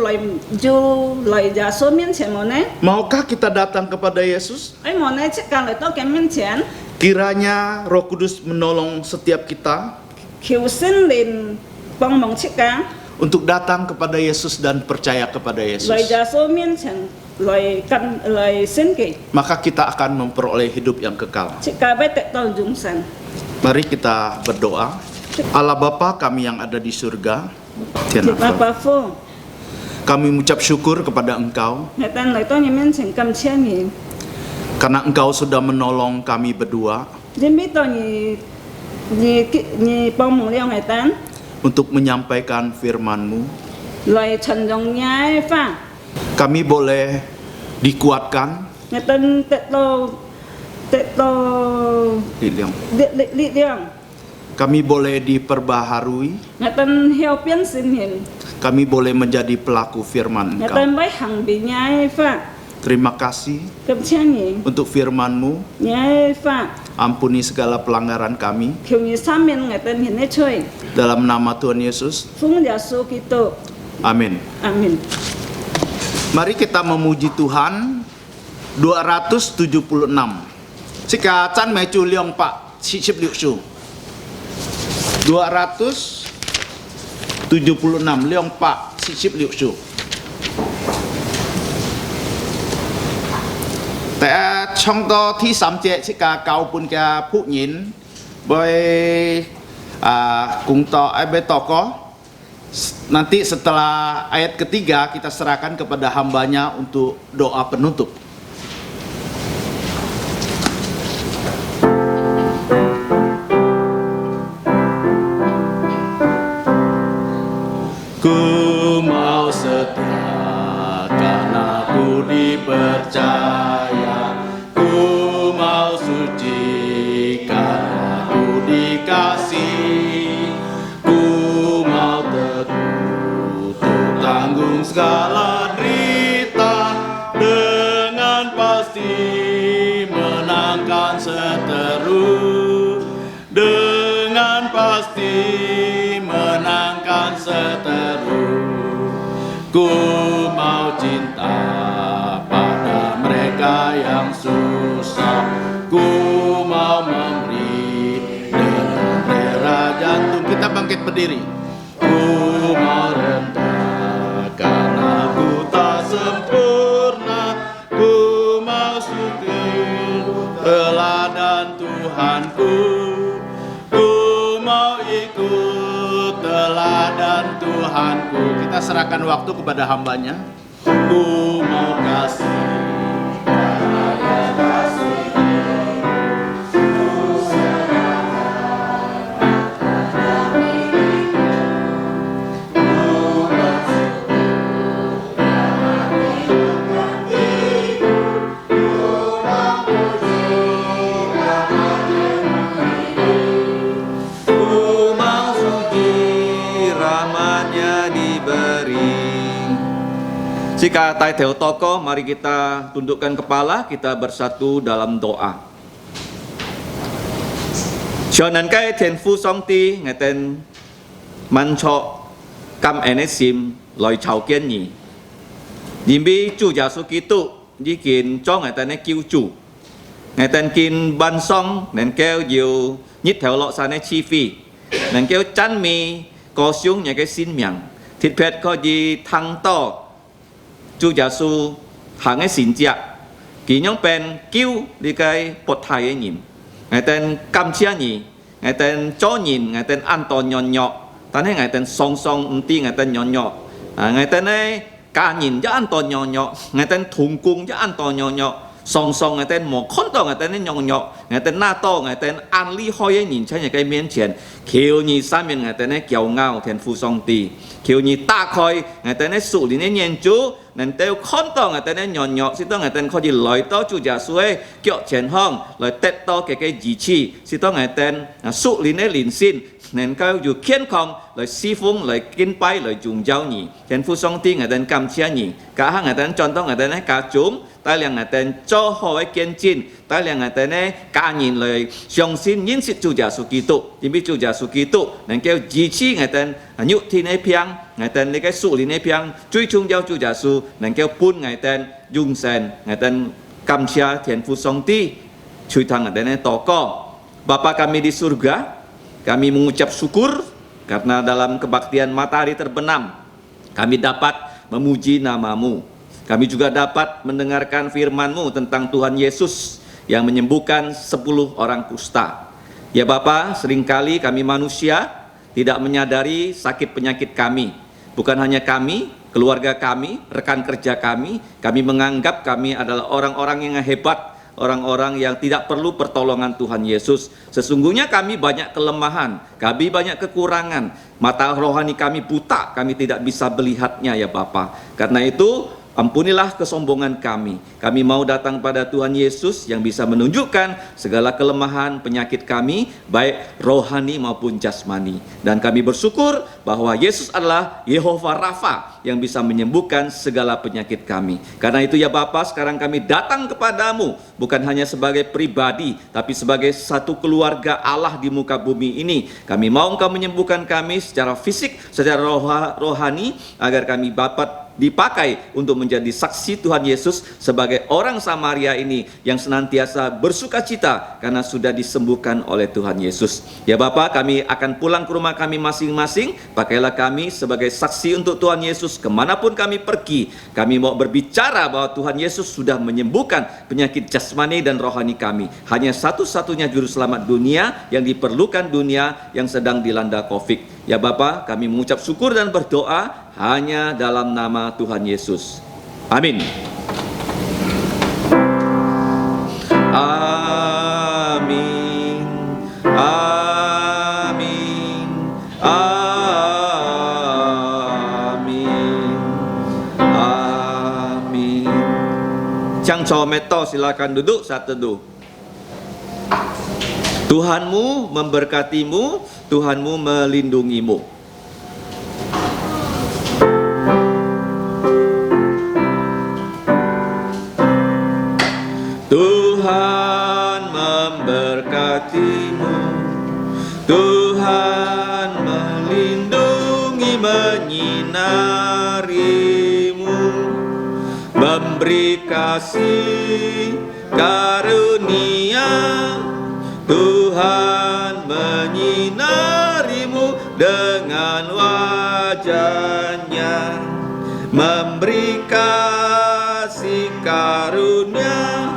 lai ja so min chen mo ne Maukah kita datang kepada Yesus? ai mo ne chika lai to ke min chen Kiranya Roh Kudus menolong setiap kita kiu sin lin bang mong chika untuk datang kepada Yesus dan percaya kepada lai Yesus. ja so min chen lai kan lai sin ki Maka kita akan memperoleh hidup yang kekal. chika bai te to jung san Mari kita berdoa. Allah Bapa kami yang ada di surga, ti pa pa fu kami mengucap syukur kepada Engkau ngai tan lai to ni min chen kam chen ni karena Engkau sudah menolong kami berdua jin bi to ni bang mong liao ngai tan untuk menyampaikan firman-Mu. lai chen jong nhai fa Kami boleh dikuatkan, ngai tan te to Liliang. li liang Kami boleh diperbaharui, ngai tan hiao pian sin hin kami boleh menjadi pelaku firman ngai Engkau. tan bai hang bi nhai fa Terima kasih kam chen ni untuk firman-Mu. nhai fa Ampuni segala pelanggaran kami. kiu ni sa min ngai tan hin ne choi Dalam nama Tuhan Yesus, phung ja su ki to amin. amin Mari kita memuji Tuhan. 276. Jika Chan Mei Chu Liang Pak Cicip Liu Shu 276 Liang Pak Cicip Liu Shu. Tại trong đó thi sắm chế chỉ cả cao pun cả phụ nhìn bởi cùng to ai to có. Nanti setelah ayat ketiga kita serahkan kepada hambanya untuk doa penutup. Ku mau setia karena ku dipercaya. Ku mau suci karena ku dikasih. Ku mau teguh untuk tanggung segala derita, dengan pasti menangkan seteru, dengan pasti menangkan seteru. Ku mau cinta pada mereka yang susah. Ku mau memberi dengan rela jantung. Kita bangkit berdiri. Ku mau rendah karena ku tak sempurna. Ku mau syukur teladan Tuhanku. Ku mau ikut teladan Tuhanku. Kita serahkan waktu kepada hambanya. Ku mau kasih karena Dia kasih. Ku serahkan Jika title tokoh, mari kita tundukkan kepala, kita bersatu dalam doa. Cho nên cái thiên phu song ti ngày tên man cho cam ene sim loi chào kiên nhỉ. Nhìn bi chủ giả số ký tụ đi kiến cho ngày tên cứu chủ. Ngày tên kiến ban song nên kêu nhiều nhất theo lọ sa này chi phí. Nên kêu chăn mi có xuống những cái xin miệng. Thịt phết có gì thăng to. Chủ giả số hàng cái xin chạc. Kỳ nhóm bên cứu đi cái bột thai ấy nhìn. Ngày tên cam chia nhỉ, ngày tên cho nhìn, ngày tên an toàn nhỏ nhỏ, ta thấy ngày tên song song ti ngày tên nhỏ nhỏ, ngày tên ấy cả nhìn cho an toàn nhỏ nhỏ, ngày tên thùng cung cho an toàn nhỏ nhỏ, song song ngày tên một con to ngày tên ấy nhỏ nhỏ, ngày tên na to ngày tên an ly hoi ấy nhìn trên những cái miếng chén, khiêu nhị sa miếng ngày tên ấy kiều ngao thiên phu song ti, khiêu nhị ta khoi ngày tên ấy sụ đến ấy nhiên chú. Nên tiêu con to ngày tên nhỏ nhỏ, xin to ngày tên có gì lời to chủ giả suy kiệu chén hong, lời tết to cái gì chi, xin to ngày tên sụ lín ấy lín xin, nên cao dù khiên không, lời si phung, lời kinh bay, lời dùng giao nhỉ, thiên phu song ti ngày tên cam chia nhỉ, cả hai ngày tên chọn to ngày tên ấy cả chúng, tai liang ngày tên cho họ ấy kiên chín, tai liang ngày tên ấy cả nhìn lời song xin nhìn sự chủ giả su kỳ tụ, chỉ biết chủ giả su kỳ tụ, nên kêu gì chi ngày tên nhụ thiên ấy piang, ngày tên lấy cái sụ lín ấy piang, truy chung giao chủ giả su, nên kêu pun ngày tên dung sen, ngày tên cam chia thiên phu song ti, chui thang ngày tên ấy to co, Bapa kami di surga, kami mengucap syukur karena dalam kebaktian matahari terbenam, kami dapat memuji nama-Mu. Kami juga dapat mendengarkan firman-Mu tentang Tuhan Yesus yang menyembuhkan 10 orang kusta. Ya Bapa, seringkali kami manusia tidak menyadari sakit penyakit kami. Bukan hanya kami, keluarga kami, rekan kerja kami menganggap kami adalah orang-orang yang hebat, orang-orang yang tidak perlu pertolongan Tuhan Yesus. Sesungguhnya kami banyak kelemahan, kami banyak kekurangan. Mata rohani kami buta, kami tidak bisa melihatnya ya Bapa. Karena itu, ampunilah kesombongan kami. Kami mau datang pada Tuhan Yesus yang bisa menunjukkan segala kelemahan penyakit kami, baik rohani maupun jasmani. Dan kami bersyukur bahwa Yesus adalah Yehova Rafa yang bisa menyembuhkan segala penyakit kami. Karena itu ya Bapa, sekarang kami datang kepadamu bukan hanya sebagai pribadi, tapi sebagai satu keluarga Allah di muka bumi ini. Kami mau Engkau menyembuhkan kami secara fisik, secara rohani, agar kami dapat dipakai untuk menjadi saksi Tuhan Yesus sebagai orang Samaria ini yang senantiasa bersuka cita karena sudah disembuhkan oleh Tuhan Yesus. Ya Bapa, kami akan pulang ke rumah kami masing-masing. Pakailah kami sebagai saksi untuk Tuhan Yesus kemanapun kami pergi. Kami mau berbicara bahwa Tuhan Yesus sudah menyembuhkan penyakit jasmani dan rohani kami. Hanya satu-satunya juru selamat dunia yang diperlukan dunia yang sedang dilanda COVID. Ya Bapa, kami mengucap syukur dan berdoa hanya dalam nama Tuhan Yesus. Amin. Amin. Amin. Amin. Amin. Chang Cho Meto, silakan duduk saat teduh. Tuhanmu memberkatimu, Tuhanmu melindungimu. Tuhan memberkatimu, Tuhan melindungi, menyinarimu, memberi kasih karunia. Tuhan menyinarimu dengan wajah-Nya, memberi kasih karunia,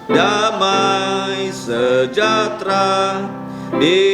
damai sejahtera di